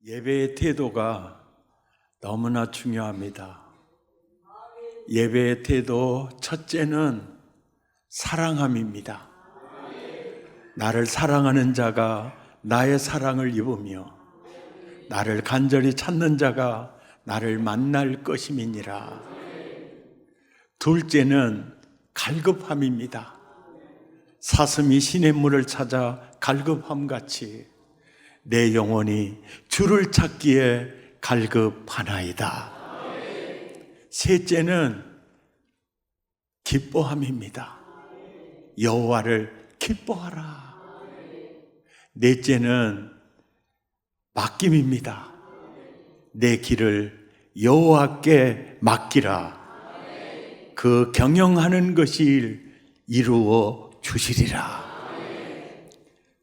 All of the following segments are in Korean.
예배의 태도가 너무나 중요합니다. 예배의 태도 첫째는 사랑함입니다. 나를 사랑하는 자가 나의 사랑을 입으며 나를 간절히 찾는 자가 나를 만날 것임이니라. 둘째는 갈급함입니다. 사슴이 시냇물을 찾아 갈급함같이 내 영혼이 주를 찾기에 갈급하나이다. 셋째는 기뻐함입니다. 여호와를 기뻐하라. 넷째는 맡김입니다. 내 길을 여호와께 맡기라. 그 경영하는 것이 이루어 주시리라.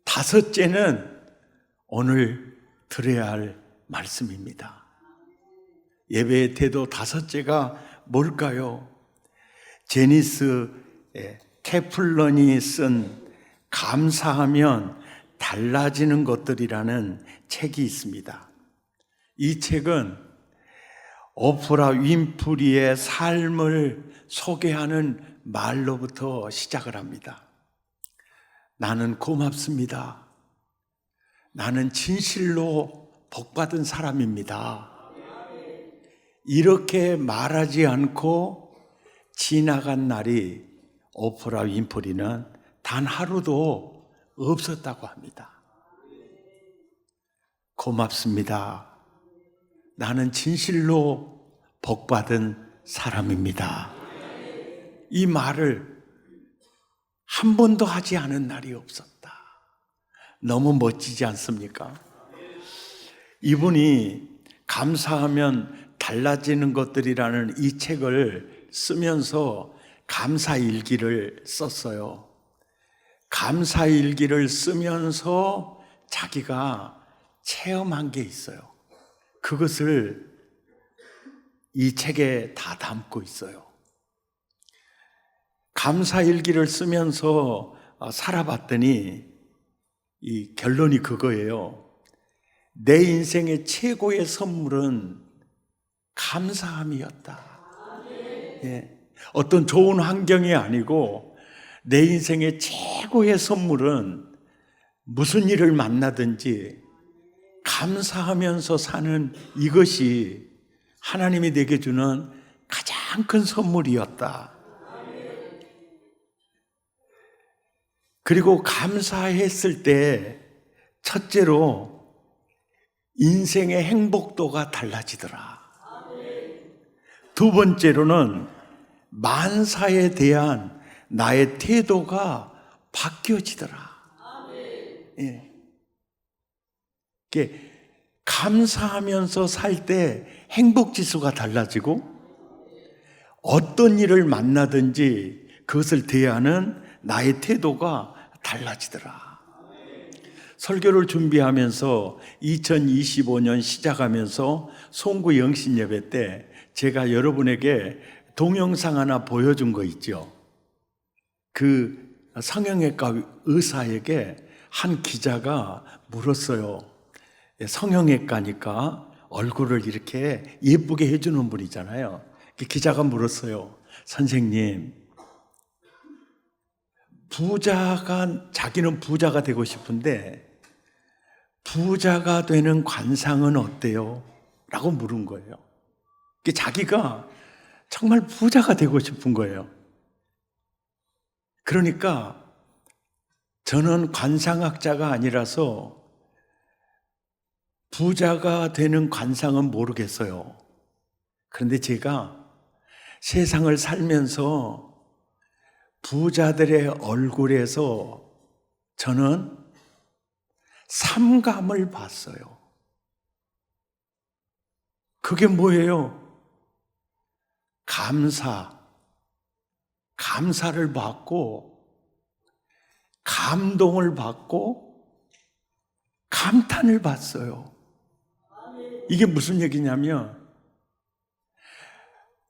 다섯째는 오늘 들어야 할 말씀입니다. 예배의 태도 다섯째가 뭘까요? 제니스 캐플런이 쓴 감사하면 달라지는 것들이라는 책이 있습니다. 이 책은 오프라 윈프리의 삶을 소개하는 말로부터 시작을 합니다. 나는 고맙습니다. 나는 진실로 복받은 사람입니다. 이렇게 말하지 않고 지나간 날이 오프라 윈프리는 단 하루도 없었다고 합니다. 고맙습니다. 나는 진실로 복받은 사람입니다. 이 말을 한 번도 하지 않은 날이 없었다. 너무 멋지지 않습니까? 이분이 감사하면 달라지는 것들이라는 이 책을 쓰면서 감사일기를 썼어요. 감사일기를 쓰면서 자기가 체험한 게 있어요. 그것을 이 책에 다 담고 있어요. 감사일기를 쓰면서 살아봤더니 이 결론이 그거예요. 내 인생의 최고의 선물은 감사함이었다. 예. 어떤 좋은 환경이 아니고 내 인생의 최고의 선물은 무슨 일을 만나든지 감사하면서 사는 이것이 하나님이 내게 주는 가장 큰 선물이었다. 그리고 감사했을 때 첫째로 인생의 행복도가 달라지더라. 두 번째로는 만사에 대한 나의 태도가 바뀌어지더라. 예. 감사하면서 살 때 행복지수가 달라지고 어떤 일을 만나든지 그것을 대하는 나의 태도가 달라지더라. 설교를 준비하면서 2025년 시작하면서 송구 영신 예배 때 제가 여러분에게 동영상 하나 보여준 거 있죠. 그 성형외과 의사에게 한 기자가 물었어요. 성형외과니까 얼굴을 이렇게 예쁘게 해주는 분이잖아요. 기자가 물었어요. 선생님, 자기는 부자가 되고 싶은데 부자가 되는 관상은 어때요? 라고 물은 거예요. 자기가 정말 부자가 되고 싶은 거예요. 그러니까 저는 관상학자가 아니라서 부자가 되는 관상은 모르겠어요. 그런데 제가 세상을 살면서 부자들의 얼굴에서 저는 삼감을 봤어요. 그게 뭐예요? 감사를 받고 감동을 받고 감탄을 받어요. 이게 무슨 얘기냐면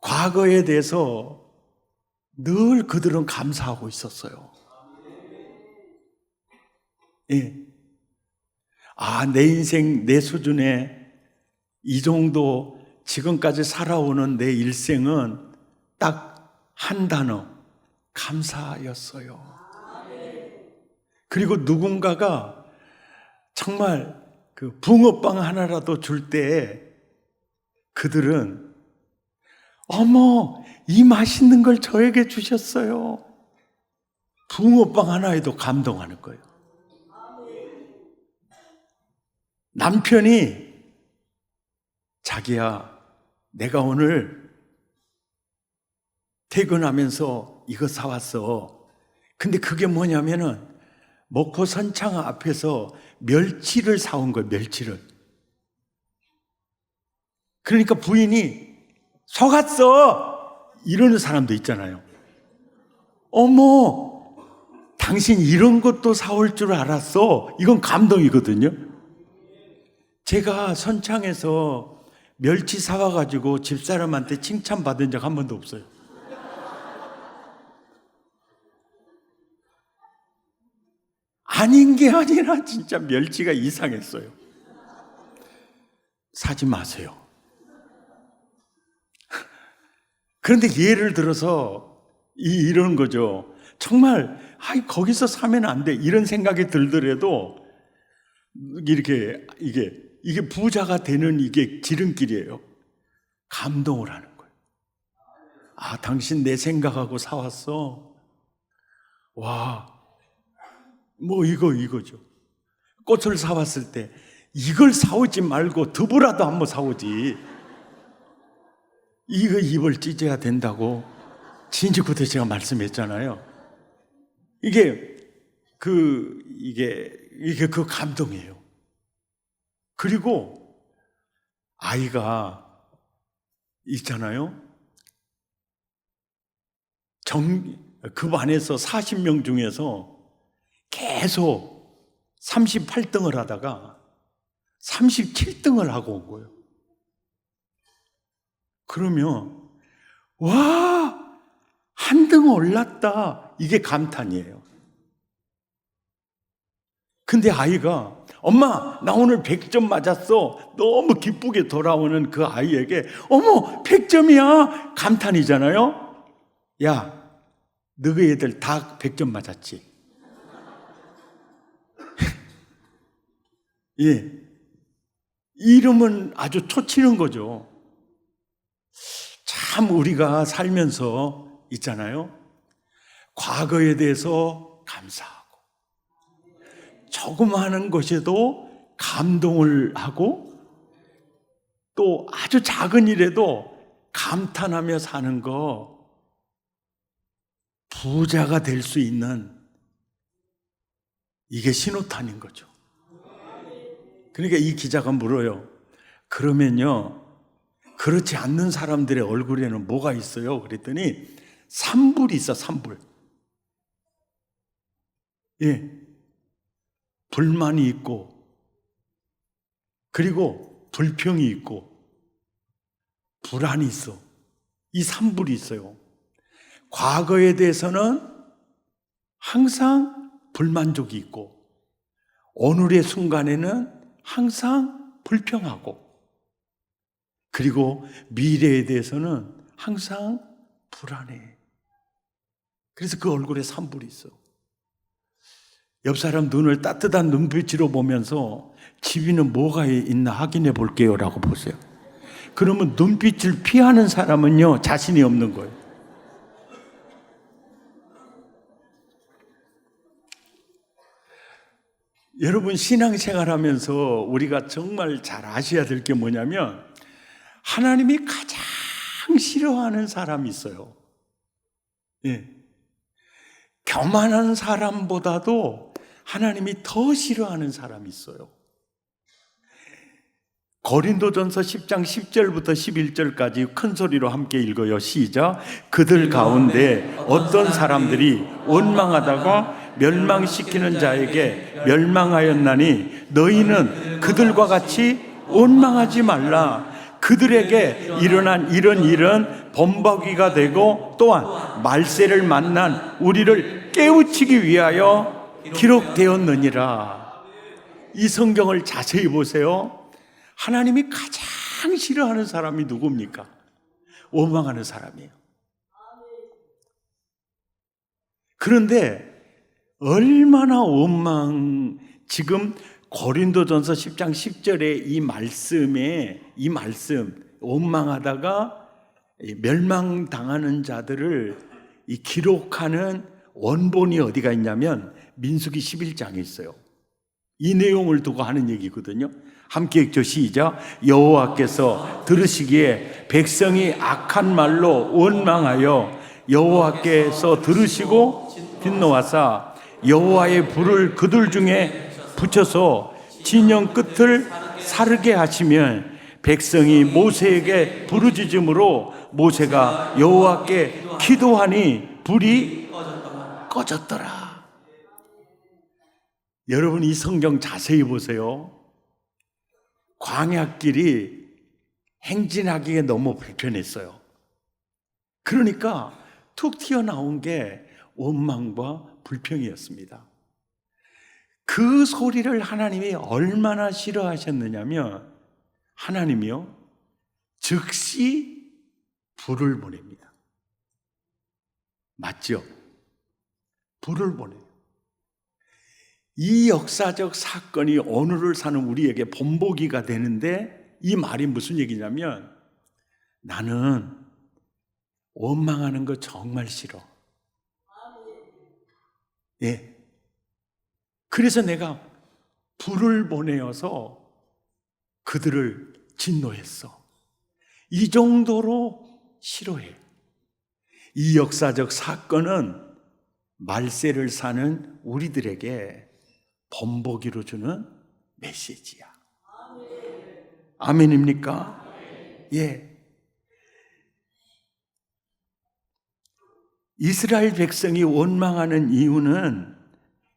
과거에 대해서 늘 그들은 감사하고 있었어요. 예. 내 인생, 내 수준에 이 정도 지금까지 살아오는 내 일생은 딱 한 단어, 감사였어요. 그리고 누군가가 정말 그 붕어빵 하나라도 줄 때 그들은 어머, 이 맛있는 걸 저에게 주셨어요. 붕어빵 하나에도 감동하는 거예요. 남편이 자기야, 내가 오늘 퇴근하면서 이거 사왔어. 근데 그게 뭐냐면은 목포 선창 앞에서 멸치를 사온 거예요. 멸치를. 그러니까 부인이 속았어 이러는 사람도 있잖아요. 어머, 당신 이런 것도 사올 줄 알았어. 이건 감동이거든요. 제가 선창에서 멸치 사와가지고 집사람한테 칭찬받은 적 한 번도 없어요. 아닌 게 아니라 진짜 멸치가 이상했어요. 사지 마세요. 그런데 예를 들어서 이런 거죠. 정말 거기서 사면 안 돼 이런 생각이 들더라도 이렇게 이게 부자가 되는 이게 지름길이에요. 감동을 하는 거예요. 아, 당신 내 생각하고 사왔어. 와, 뭐 이거죠. 꽃을 사왔을 때 이걸 사오지 말고 두부라도 한번 사오지. 이거 입을 찢어야 된다고 진주부터 제가 말씀했잖아요. 이게 그 감동이에요. 그리고 아이가 있잖아요. 그 반에서 40명 중에서 계속 38등을 하다가 37등을 하고 온 거예요. 그러면 와, 한 등 올랐다. 이게 감탄이에요. 근데 아이가 엄마, 나 오늘 100점 맞았어. 너무 기쁘게 돌아오는 그 아이에게 어머, 100점이야. 감탄이잖아요. 야, 너희 애들 다 100점 맞았지? 예. 이름은 아주 초치는 거죠. 참 우리가 살면서 있잖아요. 과거에 대해서 감사하고 조금 하는 것에도 감동을 하고 또 아주 작은 일에도 감탄하며 사는 거 부자가 될 수 있는 이게 신호탄인 거죠. 그러니까 이 기자가 물어요. 그러면요, 그렇지 않는 사람들의 얼굴에는 뭐가 있어요? 그랬더니 산불이 있어, 산불. 예. 불만이 있고, 그리고 불평이 있고, 불안이 있어. 이 산불이 있어요. 과거에 대해서는 항상 불만족이 있고, 오늘의 순간에는 항상 불평하고, 그리고 미래에 대해서는 항상 불안해. 그래서 그 얼굴에 산불이 있어. 옆 사람 눈을 따뜻한 눈빛으로 보면서 집에는 뭐가 있나 확인해 볼게요 라고 보세요. 그러면 눈빛을 피하는 사람은요, 자신이 없는 거예요. 여러분, 신앙생활 하면서 우리가 정말 잘 아셔야 될 게 뭐냐면 하나님이 가장 싫어하는 사람이 있어요. 예. 교만한 사람보다도 하나님이 더 싫어하는 사람이 있어요. 고린도전서 10장 10절부터 11절까지 큰 소리로 함께 읽어요. 시작. 그들 가운데 어떤 사람들이 원망하다가 멸망시키는 자에게 멸망하였나니 너희는 그들과 같이 원망하지 말라. 그들에게 일어난 이런 일은 범벅이가 되고 또한 말세를 만난 우리를 깨우치기 위하여 기록되었느니라. 이 성경을 자세히 보세요. 하나님이 가장 가장 싫어하는 사람이 누굽니까? 원망하는 사람이에요. 그런데 얼마나 지금 고린도전서 10장 10절에 이 말씀 원망하다가 멸망당하는 자들을 기록하는 원본이 어디가 있냐면 민수기 11장에 있어요. 이 내용을 두고 하는 얘기거든요. 함께 읽죠. 시작. 여호와께서 들으시기에 백성이 악한 말로 원망하여 여호와께서 들으시고 진노하사 여호와의 불을 그들 중에 붙여서 진영 끝을 사르게 하시면 백성이 모세에게 부르짖음으로 모세가 여호와께 기도하니 불이 꺼졌더라. 여러분, 이 성경 자세히 보세요. 광야길이 행진하기에 너무 불편했어요. 그러니까 툭 튀어나온 게 원망과 불평이었습니다. 그 소리를 하나님이 얼마나 싫어하셨느냐면 하나님이요 즉시 불을 보냅니다. 맞죠? 불을 보내요. 이 역사적 사건이 오늘을 사는 우리에게 본보기가 되는데, 이 말이 무슨 얘기냐면 나는 원망하는 거 정말 싫어. 예. 그래서 내가 불을 보내어서 그들을 진노했어. 이 정도로 싫어해. 이 역사적 사건은 말세를 사는 우리들에게 본보기로 주는 메시지야. 아멘입니까? 예. 이스라엘 백성이 원망하는 이유는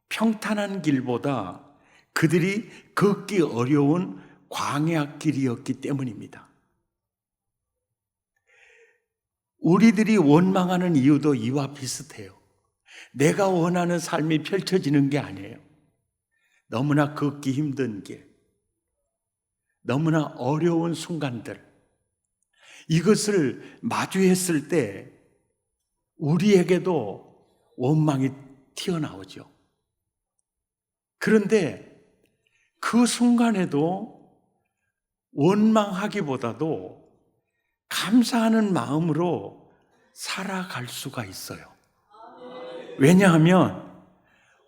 평탄한 길보다 그들이 걷기 어려운 광야길이었기 때문입니다. 우리들이 원망하는 이유도 이와 비슷해요. 내가 원하는 삶이 펼쳐지는 게 아니에요. 너무나 걷기 힘든 길, 너무나 어려운 순간들, 이것을 마주했을 때 우리에게도 원망이 튀어나오죠. 그런데 그 순간에도 원망하기보다도 감사하는 마음으로 살아갈 수가 있어요. 왜냐하면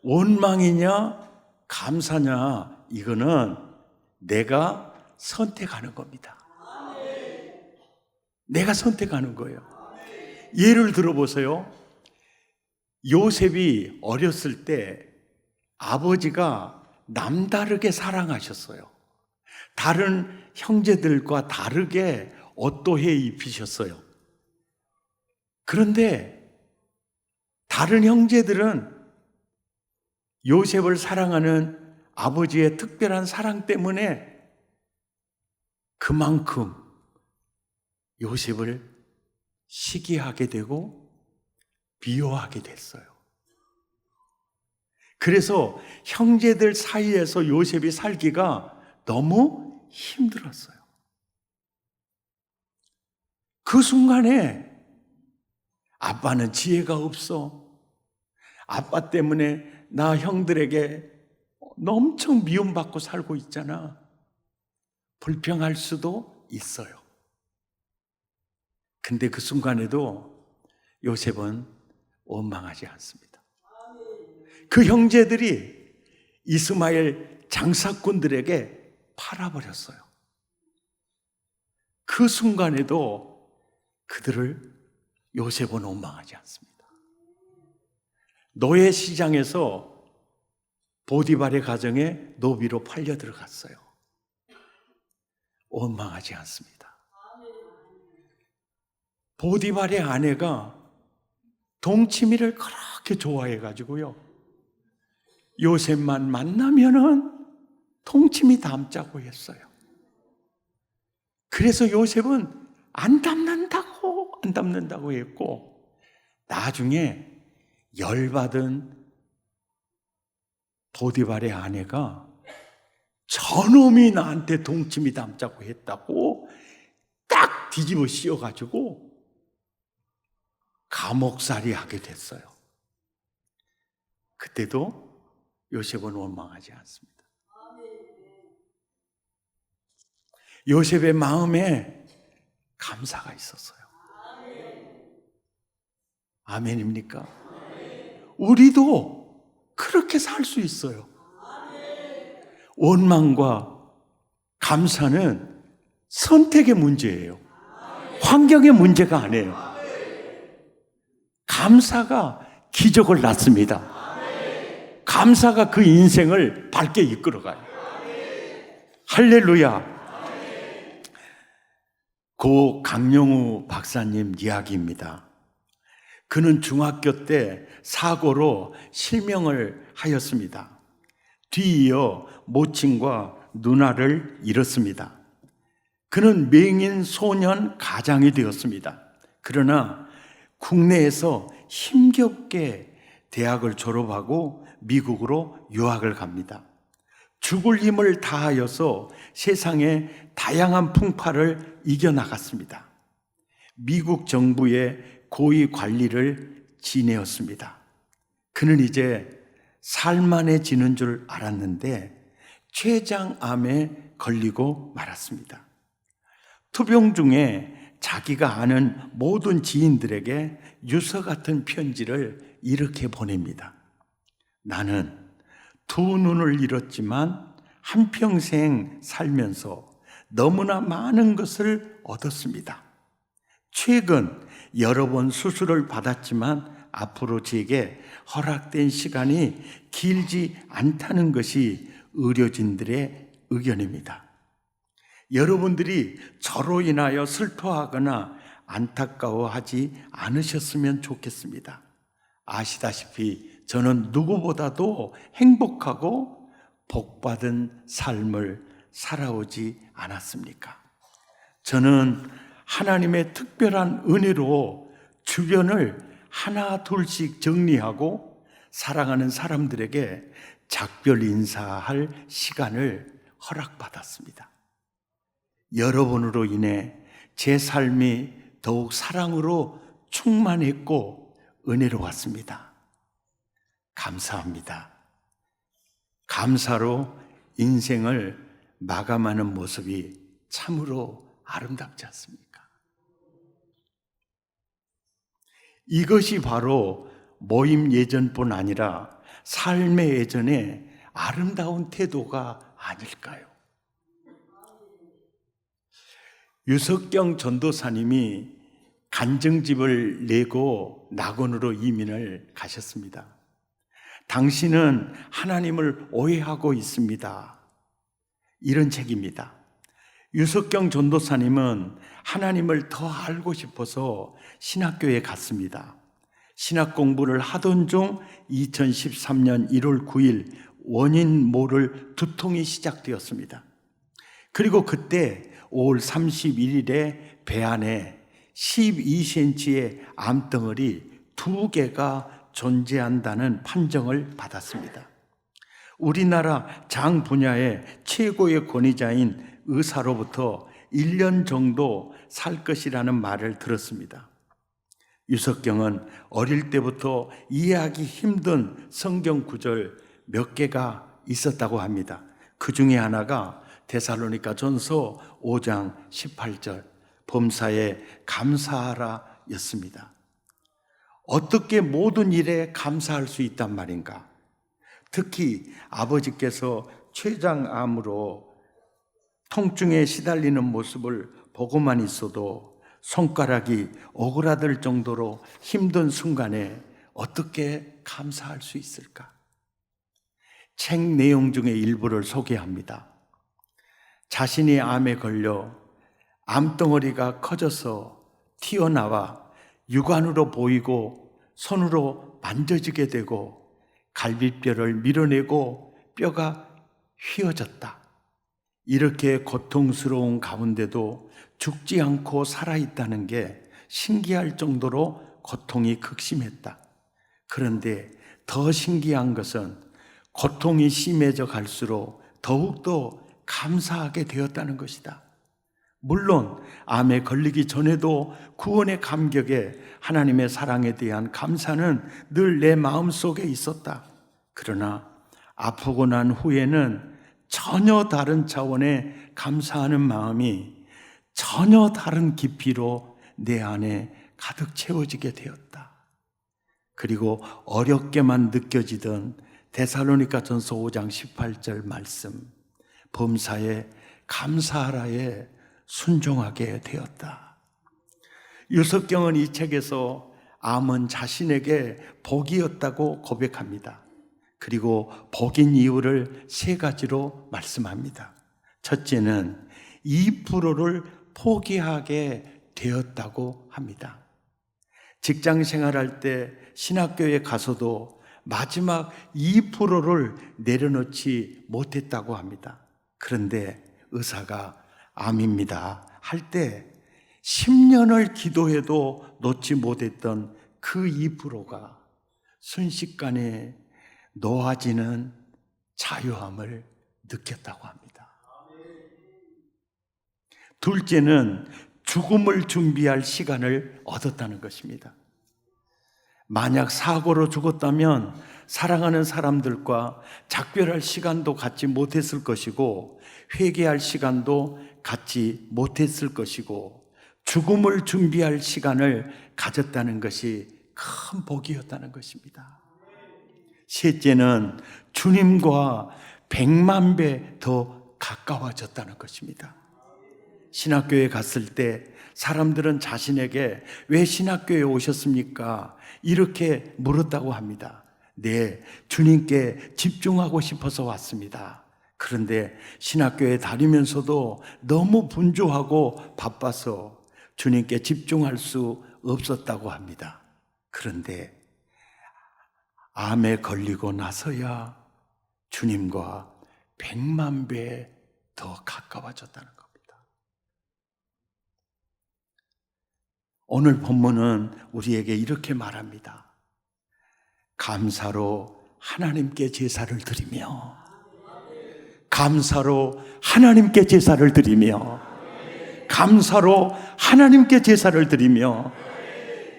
원망이냐 감사냐, 이거는 내가 선택하는 겁니다. 내가 선택하는 거예요. 예를 들어보세요. 요셉이 어렸을 때 아버지가 남다르게 사랑하셨어요. 다른 형제들과 다르게 어떠해 입히셨어요. 그런데 다른 형제들은 요셉을 사랑하는 아버지의 특별한 사랑 때문에 그만큼 요셉을 시기하게 되고 비호하게 됐어요. 그래서 형제들 사이에서 요셉이 살기가 너무 힘들었어요. 그 순간에 아빠는 지혜가 없어. 아빠 때문에 나 형들에게 엄청 미움받고 살고 있잖아. 불평할 수도 있어요. 근데 그 순간에도 요셉은 원망하지 않습니다. 그 형제들이 이스마엘 장사꾼들에게 팔아버렸어요. 그 순간에도 그들을 요셉은 원망하지 않습니다. 노예 시장에서 보디발의 가정에 노비로 팔려 들어갔어요. 원망하지 않습니다. 보디발의 아내가 동치미를 그렇게 좋아해가지고요, 요셉만 만나면은 동치미 담자고 했어요. 그래서 요셉은 안 담는다고 했고, 나중에 열받은 보디발의 아내가 저놈이 나한테 동치미 담자고 했다고 뒤집어 씌워가지고 감옥살이 하게 됐어요. 그때도 요셉은 원망하지 않습니다. 요셉의 마음에 감사가 있었어요. 아멘입니까? 우리도 그렇게 살 수 있어요. 원망과 감사는 선택의 문제예요. 환경의 문제가 아니에요. 감사가 기적을 낳습니다. 감사가 그 인생을 밝게 이끌어가요. 할렐루야. 고 강영우 박사님 이야기입니다. 그는 중학교 때 사고로 실명을 하였습니다. 뒤이어 모친과 누나를 잃었습니다. 그는 맹인 소년 가장이 되었습니다. 그러나 국내에서 힘겹게 대학을 졸업하고 미국으로 유학을 갑니다. 죽을 힘을 다하여서 세상의 다양한 풍파를 이겨나갔습니다. 미국 정부의 고위 관리를 지내었습니다. 그는 이제 살만해지는 줄 알았는데 췌장암에 걸리고 말았습니다. 투병 중에 자기가 아는 모든 지인들에게 유서 같은 편지를 이렇게 보냅니다. 나는 두 눈을 잃었지만 한평생 살면서 너무나 많은 것을 얻었습니다. 최근 여러 번 수술을 받았지만 앞으로 제게 허락된 시간이 길지 않다는 것이 의료진들의 의견입니다. 여러분들이 저로 인하여 슬퍼하거나 안타까워하지 않으셨으면 좋겠습니다. 아시다시피 저는 누구보다도 행복하고 복받은 삶을 살아오지 않았습니까? 저는 하나님의 특별한 은혜로 주변을 하나 둘씩 정리하고 사랑하는 사람들에게 작별 인사할 시간을 허락받았습니다. 여러분으로 인해 제 삶이 더욱 사랑으로 충만했고 은혜로웠습니다. 감사합니다. 감사로 인생을 마감하는 모습이 참으로 아름답지 않습니까? 이것이 바로 모임 예전뿐 아니라 삶의 예전의 아름다운 태도가 아닐까요? 유석경 전도사님이 간증집을 내고 낙원으로 이민을 가셨습니다. 당신은 하나님을 오해하고 있습니다. 이런 책입니다. 유석경 전도사님은 하나님을 더 알고 싶어서 신학교에 갔습니다. 신학 공부를 하던 중 2013년 1월 9일 원인 모를 두통이 시작되었습니다. 그리고 그때 5월 31일에 배 안에 12cm의 암덩어리 2개가 존재한다는 판정을 받았습니다. 우리나라 장 분야의 최고의 권위자인 의사로부터 1년 정도 살 것이라는 말을 들었습니다. 유석경은 어릴 때부터 이해하기 힘든 성경 구절 몇 개가 있었다고 합니다. 그 중에 하나가 데살로니가 전서 5장 18절 범사에 감사하라 였습니다. 어떻게 모든 일에 감사할 수 있단 말인가? 특히 아버지께서 췌장암으로 통증에 시달리는 모습을 보고만 있어도 손가락이 오그라들 정도로 힘든 순간에 어떻게 감사할 수 있을까? 책 내용 중에 일부를 소개합니다. 자신이 암에 걸려 암덩어리가 커져서 튀어나와 육안으로 보이고 손으로 만져지게 되고 갈비뼈를 밀어내고 뼈가 휘어졌다. 이렇게 고통스러운 가운데도 죽지 않고 살아있다는 게 신기할 정도로 고통이 극심했다. 그런데 더 신기한 것은 고통이 심해져 갈수록 더욱더 감사하게 되었다는 것이다. 물론 암에 걸리기 전에도 구원의 감격에 하나님의 사랑에 대한 감사는 늘 내 마음속에 있었다. 그러나 아프고 난 후에는 전혀 다른 차원의 감사하는 마음이 전혀 다른 깊이로 내 안에 가득 채워지게 되었다. 그리고 어렵게만 느껴지던 데살로니가전서 5장 18절 말씀, 범사에 감사하라에 순종하게 되었다. 유석경은 이 책에서 암은 자신에게 복이었다고 고백합니다. 그리고 복인 이유를 3가지로 말씀합니다. 첫째는 2%를 포기하게 되었다고 합니다. 직장 생활할 때 신학교에 가서도 마지막 2%를 내려놓지 못했다고 합니다. 그런데 의사가 암입니다 할 때 10년을 기도해도 놓지 못했던 그 2%가 순식간에 놓아지는 자유함을 느꼈다고 합니다. 둘째는 죽음을 준비할 시간을 얻었다는 것입니다. 만약 사고로 죽었다면 사랑하는 사람들과 작별할 시간도 갖지 못했을 것이고 회개할 시간도 갖지 못했을 것이고 죽음을 준비할 시간을 가졌다는 것이 큰 복이었다는 것입니다. 셋째는 주님과 100만 배 더 가까워졌다는 것입니다. 신학교에 갔을 때 사람들은 자신에게 왜 신학교에 오셨습니까? 이렇게 물었다고 합니다. 네, 주님께 집중하고 싶어서 왔습니다. 그런데 신학교에 다니면서도 너무 분주하고 바빠서 주님께 집중할 수 없었다고 합니다. 그런데 암에 걸리고 나서야 주님과 100만 배 더 가까워졌다는 겁니다. 오늘 본문은 우리에게 이렇게 말합니다. 감사로 하나님께 제사를 드리며, 감사로 하나님께 제사를 드리며, 감사로 하나님께 제사를 드리며,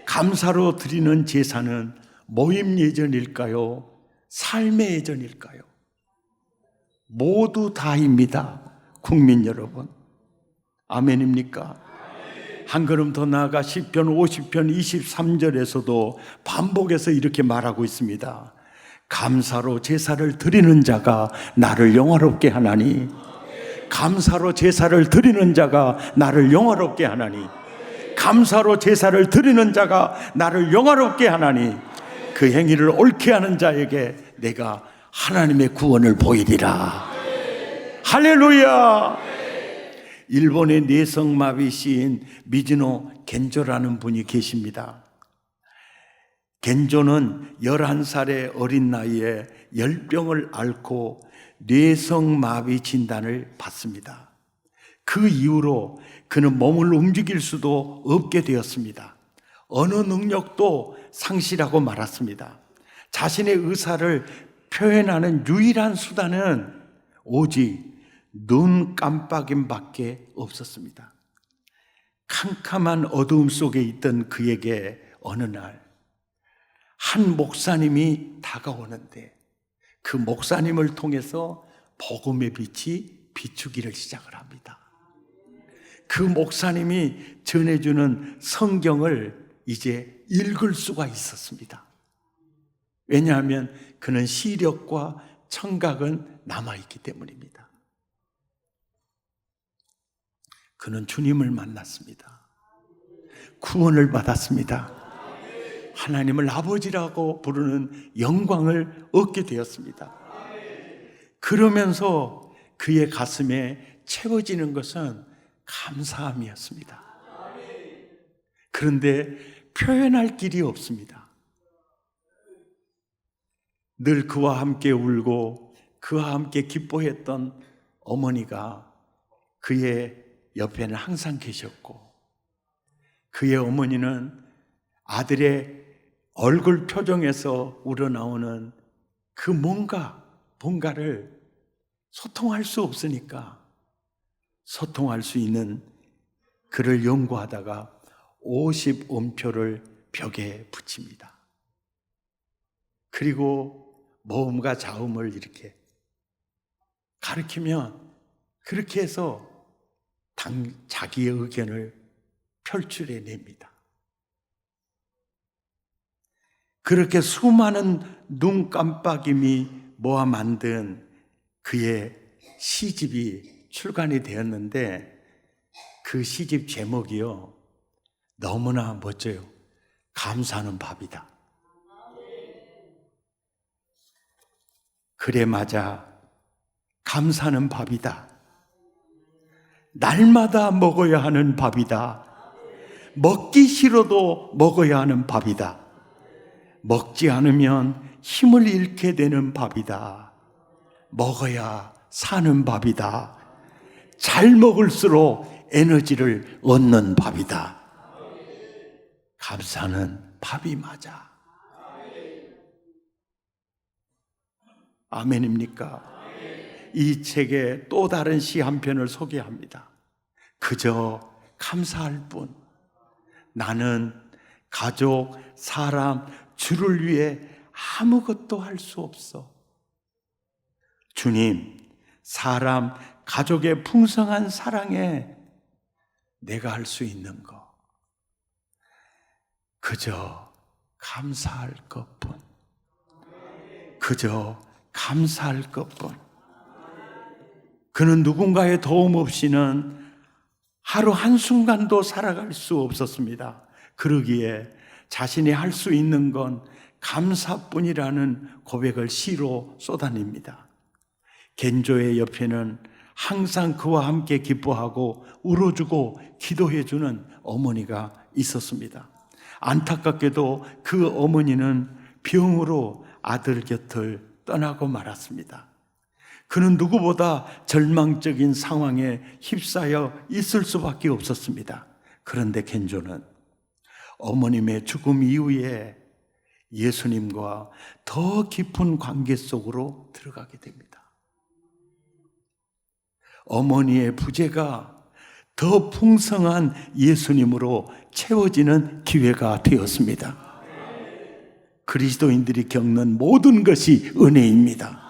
감사로 드리는 제사는 모임 예전일까요? 삶의 예전일까요? 모두 다입니다. 국민 여러분, 아멘입니까? 한 걸음 더 나아가 시편 50편 23절에서도 반복해서 이렇게 말하고 있습니다. 감사로 제사를 드리는 자가 나를 영화롭게 하나니, 감사로 제사를 드리는 자가 나를 영화롭게 하나니, 감사로 제사를 드리는 자가 나를 영화롭게 하나니, 그 행위를 옳게 하는 자에게 내가 하나님의 구원을 보이리라. 할렐루야. 일본의 내성마비 시인 미즈노 겐조라는 분이 계십니다. 겐조는 11살의 어린 나이에 열병을 앓고 뇌성마비 진단을 받습니다. 그 이후로 그는 몸을 움직일 수도 없게 되었습니다. 어느 능력도 상실하고 말았습니다. 자신의 의사를 표현하는 유일한 수단은 오직 눈 깜빡임밖에 없었습니다. 캄캄한 어두움 속에 있던 그에게 어느 날 한 목사님이 다가오는데 그 목사님을 통해서 복음의 빛이 비추기를 시작을 합니다. 그 목사님이 전해주는 성경을 이제 읽을 수가 있었습니다. 왜냐하면 그는 시력과 청각은 남아있기 때문입니다. 그는 주님을 만났습니다. 구원을 받았습니다. 하나님을 아버지라고 부르는 영광을 얻게 되었습니다. 그러면서 그의 가슴에 채워지는 것은 감사함이었습니다. 그런데 표현할 길이 없습니다. 늘 그와 함께 울고 그와 함께 기뻐했던 어머니가 그의 옆에는 항상 계셨고, 그의 어머니는 아들의 얼굴 표정에서 우러나오는 그 뭔가를 소통할 수 없으니까 소통할 수 있는 그를 연구하다가 50음표를 벽에 붙입니다. 그리고 모음과 자음을 이렇게 가르치면 그렇게 해서 자기의 의견을 표출해냅니다. 그렇게 수많은 눈 깜빡임이 모아 만든 그의 시집이 출간이 되었는데 그 시집 제목이요, 너무나 멋져요. 감사하는 밥이다. 그래 맞아. 감사하는 밥이다. 날마다 먹어야 하는 밥이다. 먹기 싫어도 먹어야 하는 밥이다. 먹지 않으면 힘을 잃게 되는 밥이다. 먹어야 사는 밥이다. 잘 먹을수록 에너지를 얻는 밥이다. 감사는 밥이 맞아. 아멘입니까? 이 책의 또 다른 시 한 편을 소개합니다. 그저 감사할 뿐. 나는 가족, 사람, 주를 위해 아무것도 할 수 없어. 주님, 사람, 가족의 풍성한 사랑에 내가 할 수 있는 거 그저 감사할 것뿐. 그저 감사할 것뿐. 그는 누군가의 도움 없이는 하루 한순간도 살아갈 수 없었습니다. 그러기에 자신이 할 수 있는 건 감사뿐이라는 고백을 시로 쏟아냅니다. 겐조의 옆에는 항상 그와 함께 기뻐하고 울어주고 기도해주는 어머니가 있었습니다. 안타깝게도 그 어머니는 병으로 아들 곁을 떠나고 말았습니다. 그는 누구보다 절망적인 상황에 휩싸여 있을 수밖에 없었습니다. 그런데 겐조는 어머님의 죽음 이후에 예수님과 더 깊은 관계 속으로 들어가게 됩니다. 어머니의 부재가 더 풍성한 예수님으로 채워지는 기회가 되었습니다. 그리스도인들이 겪는 모든 것이 은혜입니다.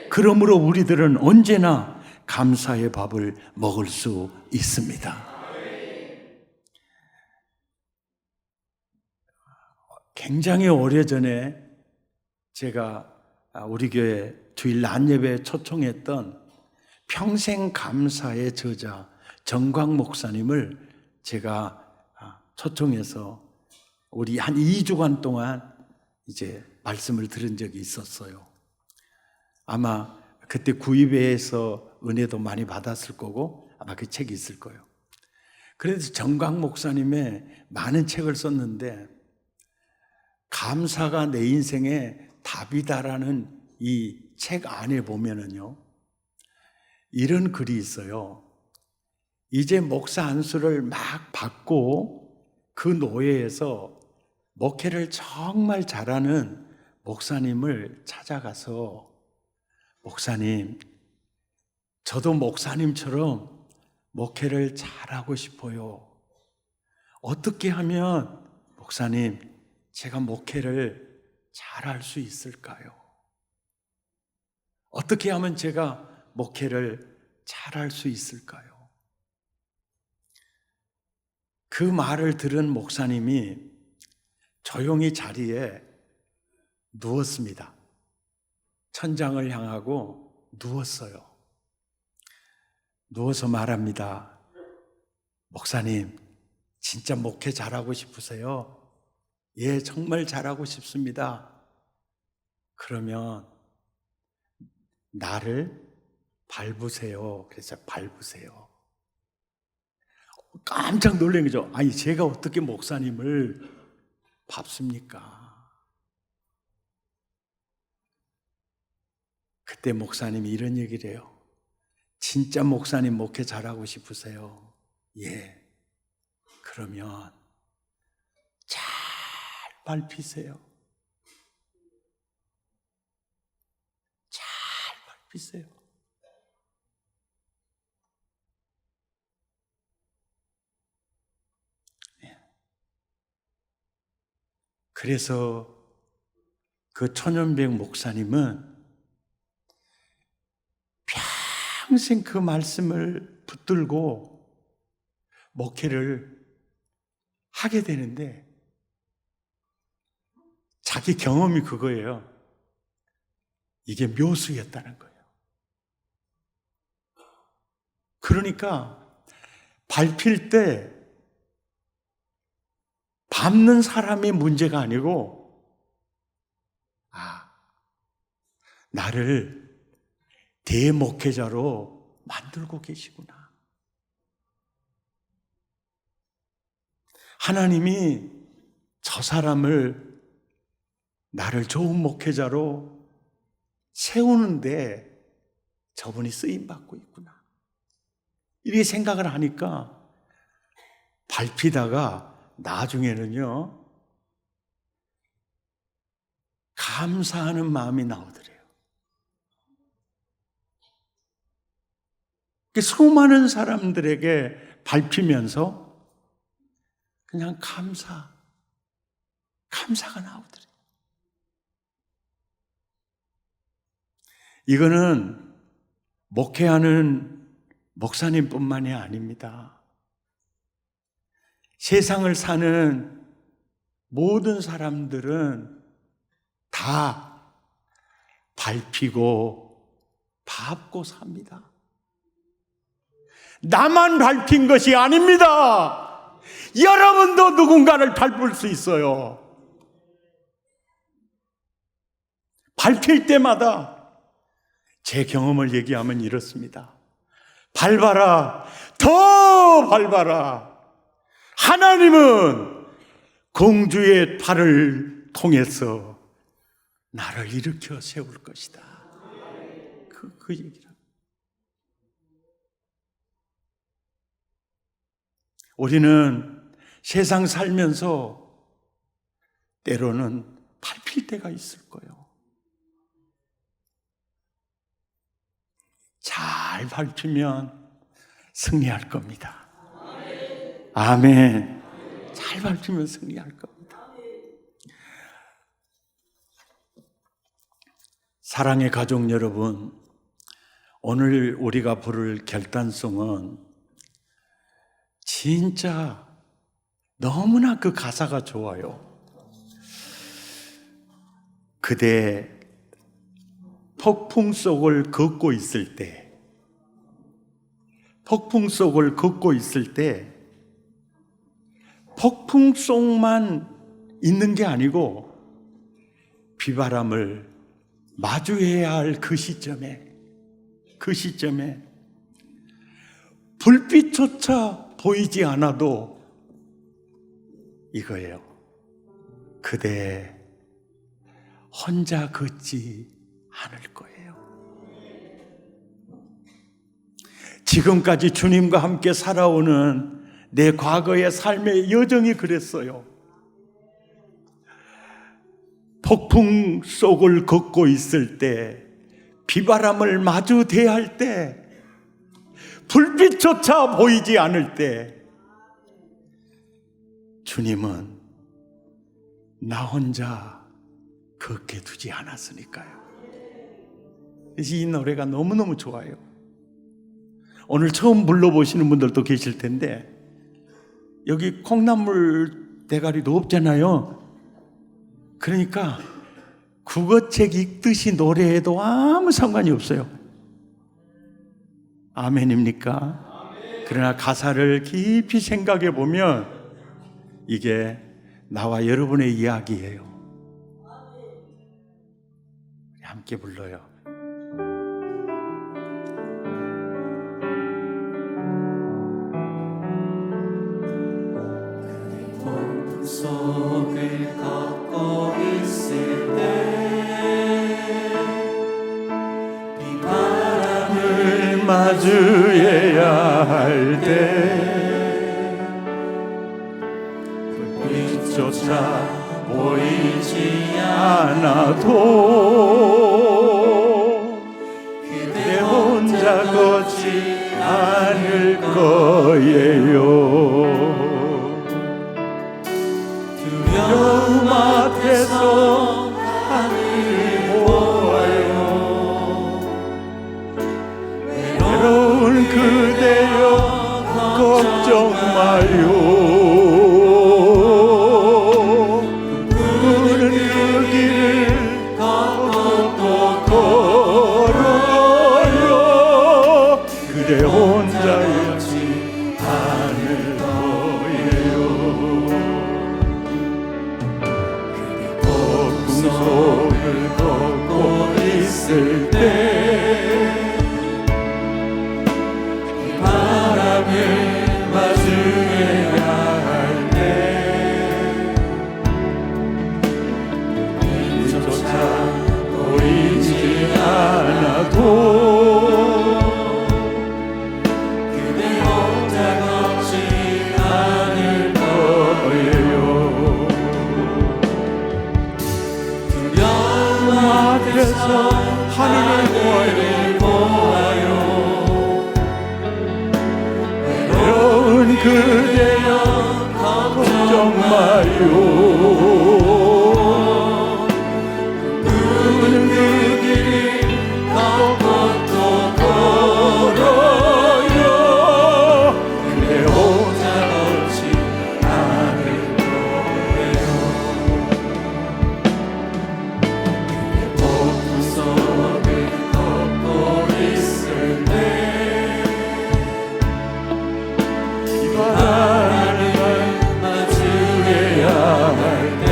그러므로 우리들은 언제나 감사의 밥을 먹을 수 있습니다. 굉장히 오래전에 제가 우리 교회 주일 낮 예배에 초청했던 평생 감사의 저자 정광 목사님을 제가 초청해서 우리 한 2주간 동안 이제 말씀을 들은 적이 있었어요. 아마 그때 구입회에서 은혜도 많이 받았을 거고 아마 그 책이 있을 거예요. 그래서 정광 목사님의 많은 책을 썼는데 감사가 내 인생의 답이다라는 이 책 안에 보면은요, 이런 글이 있어요. 이제 목사 안수를 막 받고 그 노예에서 목회를 정말 잘하는 목사님을 찾아가서 목사님, 저도 목사님처럼 목회를 잘하고 싶어요. 어떻게 하면 목사님, 제가 목회를 잘할 수 있을까요? 어떻게 하면 제가 목회를 잘할 수 있을까요? 그 말을 들은 목사님이 조용히 자리에 누웠습니다. 천장을 향하고 누웠어요. 누워서 말합니다. 목사님, 진짜 목회 잘하고 싶으세요? 예, 정말 잘하고 싶습니다. 그러면 나를 밟으세요. 그래서 밟으세요. 깜짝 놀란 거죠. 아니, 제가 어떻게 목사님을 밟습니까? 그때 목사님이 이런 얘기를 해요. 진짜 목사님 목회 잘하고 싶으세요? 예. 그러면 잘 밟히세요. 잘 밟히세요. 그래서 그 천연백 목사님은 평생 그 말씀을 붙들고 목회를 하게 되는데 자기 경험이 그거예요. 이게 묘수였다는 거예요. 그러니까 밟힐 때 밟는 사람이 문제가 아니고 나를 대목회자로 만들고 계시구나. 하나님이 저 사람을 나를 좋은 목회자로 세우는데 저분이 쓰임받고 있구나. 이렇게 생각을 하니까 밟히다가 나중에는요, 감사하는 마음이 나오더래요. 수많은 사람들에게 밟히면서 그냥 감사가 나오더래요. 이거는 목회하는 목사님뿐만이 아닙니다. 세상을 사는 모든 사람들은 다 밟히고 밟고 삽니다. 나만 밟힌 것이 아닙니다. 여러분도 누군가를 밟을 수 있어요. 밟힐 때마다 제 경험을 얘기하면 이렇습니다. 밟아라, 더 밟아라. 하나님은 공주의 팔을 통해서 나를 일으켜 세울 것이다. 그 얘기를. 우리는 세상 살면서 때로는 밟힐 때가 있을 거예요. 잘 밟히면 승리할 겁니다. 아멘. 잘 밟히면 승리할 겁니다. 사랑의 가족 여러분, 오늘 우리가 부를 결단송은 진짜 너무나 그 가사가 좋아요. 그대 폭풍 속을 걷고 있을 때, 폭풍 속을 걷고 있을 때 폭풍 속만 있는 게 아니고 비바람을 마주해야 할 그 시점에 불빛조차 보이지 않아도 이거예요. 그대 혼자 걷지 않을 거예요. 지금까지 주님과 함께 살아오는 내 과거의 삶의 여정이 그랬어요. 폭풍 속을 걷고 있을 때, 비바람을 마주 대할 때, 불빛조차 보이지 않을 때 주님은 나 혼자 걷게 두지 않았으니까요. 그래서 이 노래가 너무너무 좋아요. 오늘 처음 불러보시는 분들도 계실 텐데 여기 콩나물 대가리도 없잖아요. 그러니까 국어책 읽듯이 노래해도 아무 상관이 없어요. 아멘입니까? 그러나 가사를 깊이 생각해 보면 이게 나와 여러분의 이야기예요. 함께 불러요. 폭풍 속을 걷고 있을 때 비바람을 마주해야 할 때 불빛조차 보이지 않아도 그대 혼자 걷지 않을 거예요. 두려움 앞에 앞에서 하늘을 보아요. 외로운 그대여 걱정 마요. 그는 그 길이 걷고 또 걸어요. 그대 혼자 걷지 않을 거예요. 그대 폭풍 속을 걷고 있을 때 바람을 마주해야 할 때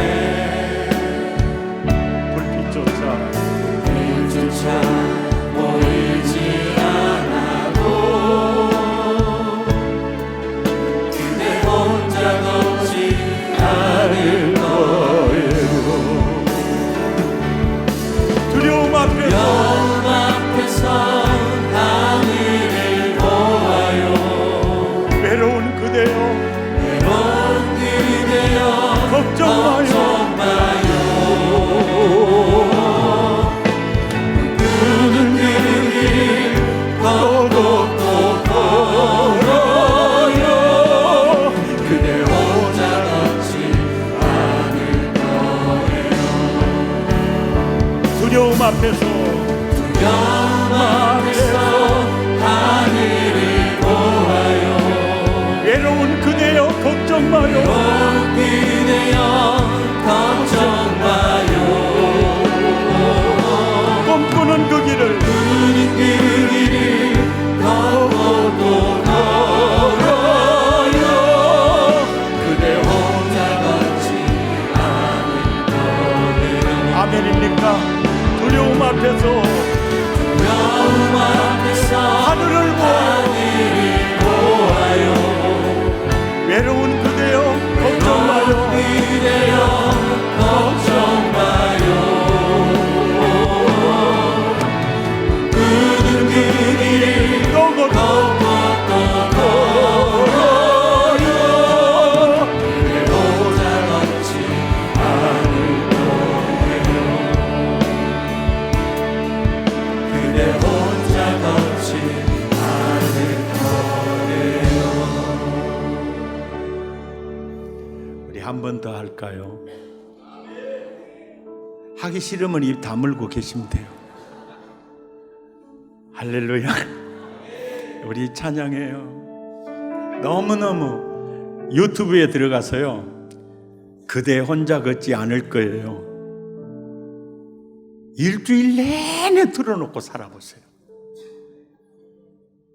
불빛조차 보이지 않아도 그대 혼자 걷지 않을 거예요. 두려움 앞에서 하늘을 보아요. 외로운 그대여 걱정 마요. 그는 그 길 걷고 또 걸어요. 그대 혼자 걷지 않을 거예요. 두려움 앞에서 하늘을 보아요. 외로운 그대여 걱정 마요. 꿈꾸는 그 길을 걷고 또 걸어요. 그대 혼자 걷지 않을 거예요. 아멘입니까? 두려움 앞에서 하늘을 보아요. 외로운 그대여 걱정 마요. 그는 그 길 걷고 또 걸어요. 그대 혼자 걷지 않을 거예요. 그대 혼자 걷지 않을 거예요. 우리 한 번 더 할까요? 하기 싫으면 입 다물고 계시면 돼요. 할렐루야. 우리 찬양해요. 너무너무 유튜브에 들어가서요, 그대 혼자 걷지 않을 거예요. 일주일 내내 틀어놓고 살아보세요.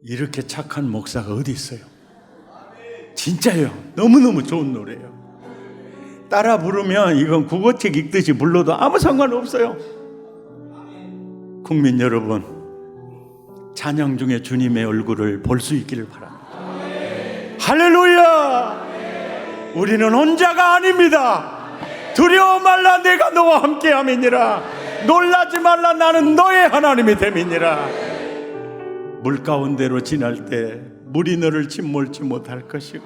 이렇게 착한 목사가 어디 있어요? 진짜요. 너무너무 좋은 노래예요. 따라 부르면 이건 국어책 읽듯이 불러도 아무 상관없어요. 국민 여러분, 찬양 중에 주님의 얼굴을 볼 수 있기를 바랍니다. 할렐루야. 우리는 혼자가 아닙니다. 두려워 말라, 내가 너와 함께함이니라. 놀라지 말라, 나는 너의 하나님이 됨이니라. 물 가운데로 지날 때 물이 너를 침몰치 못할 것이고,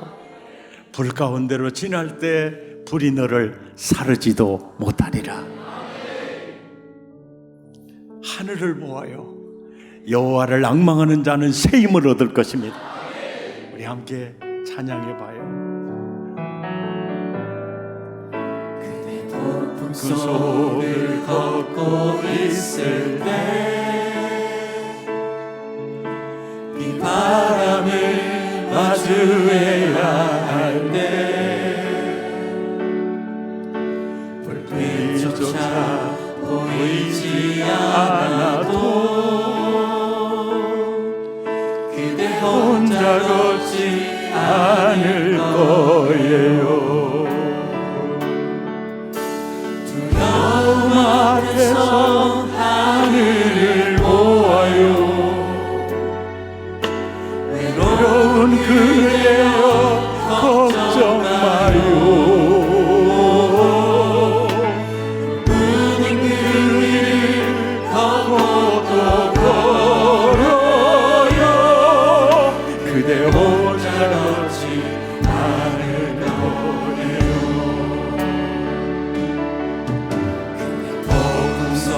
불 가운데로 지날 때 불이 너를 사르지도 못하리라. 하늘을 보아요. 여호와를 앙망하는 자는 새 힘을 얻을 것입니다. 우리 함께 찬양해봐요. 그대 폭풍 속을 걷고 있을 때 빗바람을 마주해야 할 때 불빛조차 보이지 않아도 그대 혼자 걷지 않을 거예요. 두려움 앞에서 하늘을 보아요. 외로운 그대여 걱정 마요. 그대 혼자 걷지 않을 거예요. 그대 폭풍 속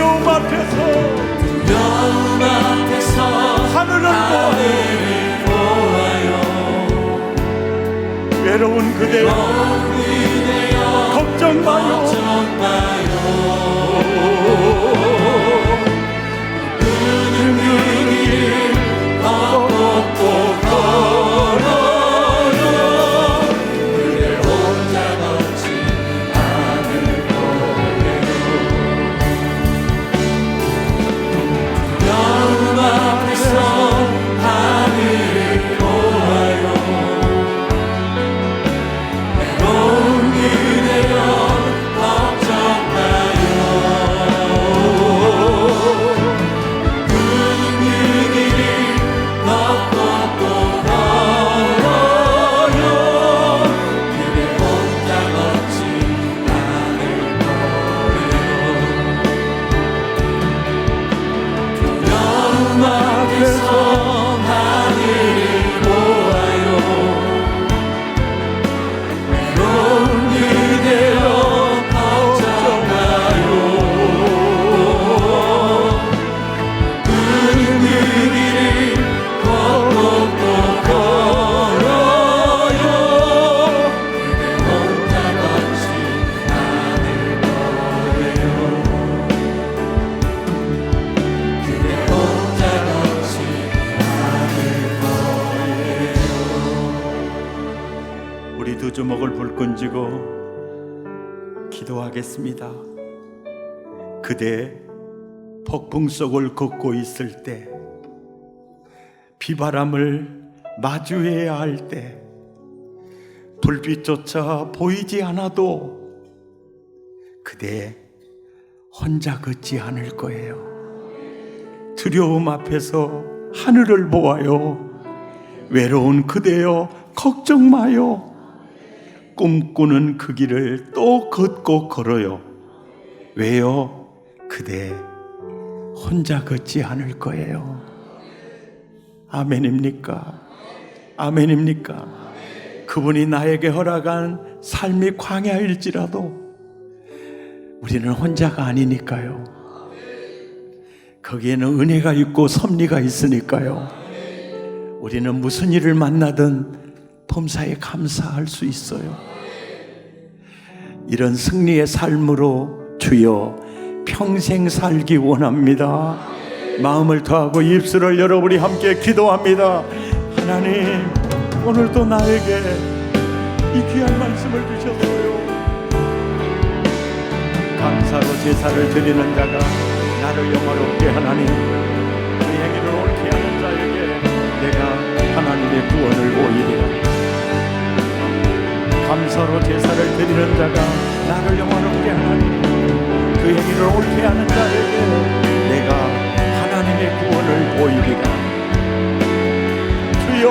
두려움 앞에서 하늘을 보아요. 외로운 그대여 걱정 마요. 두 주먹을 불끈 쥐고 기도하겠습니다. 그대 폭풍 속을 걷고 있을 때, 비바람을 마주해야 할 때, 불빛조차 보이지 않아도 그대 혼자 걷지 않을 거예요. 두려움 앞에서 하늘을 보아요. 외로운 그대여 걱정 마요. 꿈꾸는 그 길을 또 걷고 걸어요. 왜요? 그대 혼자 걷지 않을 거예요. 아멘입니까? 아멘입니까? 그분이 나에게 허락한 삶이 광야일지라도 우리는 혼자가 아니니까요. 거기에는 은혜가 있고 섭리가 있으니까요. 우리는 무슨 일을 만나든 범사에 감사할 수 있어요. 이런 승리의 삶으로 주여 평생 살기 원합니다. 마음을 다하고 입술을 열어 우리 함께 기도합니다. 하나님, 오늘도 나에게 이 귀한 말씀을 주셨어요. 감사로 제사를 드리는 자가 나를 영화롭게 하나니 그 행위를 옳게 하는 자에게 내가 하나님의 구원을 보이리라. 감사로 제사를 드리는 자가 나를 영화롭게 하나니 그 행위를 옳게 하는 자에게 내가 하나님의 구원을 보이리라. 주여,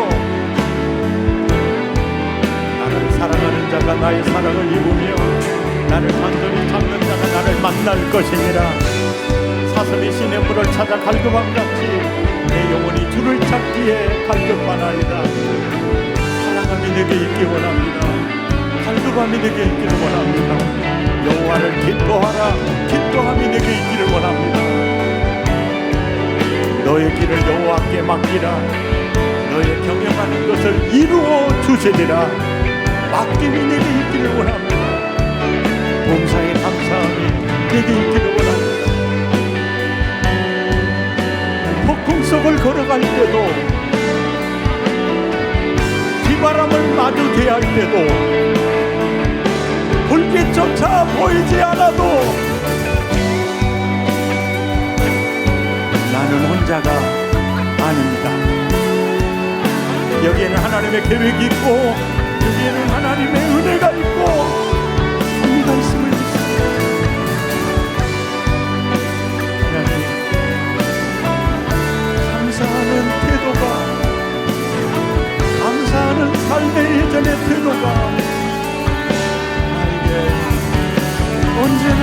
나를 사랑하는 자가 나의 사랑을 입으며 나를 간절히 찾는 자가 나를 만날 것이니라. 사슴이 시냇물을 찾아 갈급함같이 내 영혼이 주를 찾기에 갈급하나이다. 사랑함이 내게 있기 원합니다. 갈급함이 내게 있기를 원합니다. 여호와를 기뻐하라. 기뻐함이 내게 있기를 원합니다. 너의 길을 여호와께 맡기라. 너의 경영하는 것을 이루어 주시리라. 맡김이 내게 있기를 원합니다. 봉사의 감사함이 내게 있기를 원합니다. 폭풍 속을 걸어갈 때도, 비바람을 마주 대할 때도, 불빛조차 보이지 않아도 나는 혼자가 아닙니다. 여기에는 하나님의 계획이 있고, 여기에는 하나님의 은혜가 있고, 섭리가 있음을 믿습니다. 하나님, 감사하는 태도가, 감사하는 삶의 예전의 태도가 나에게 언제나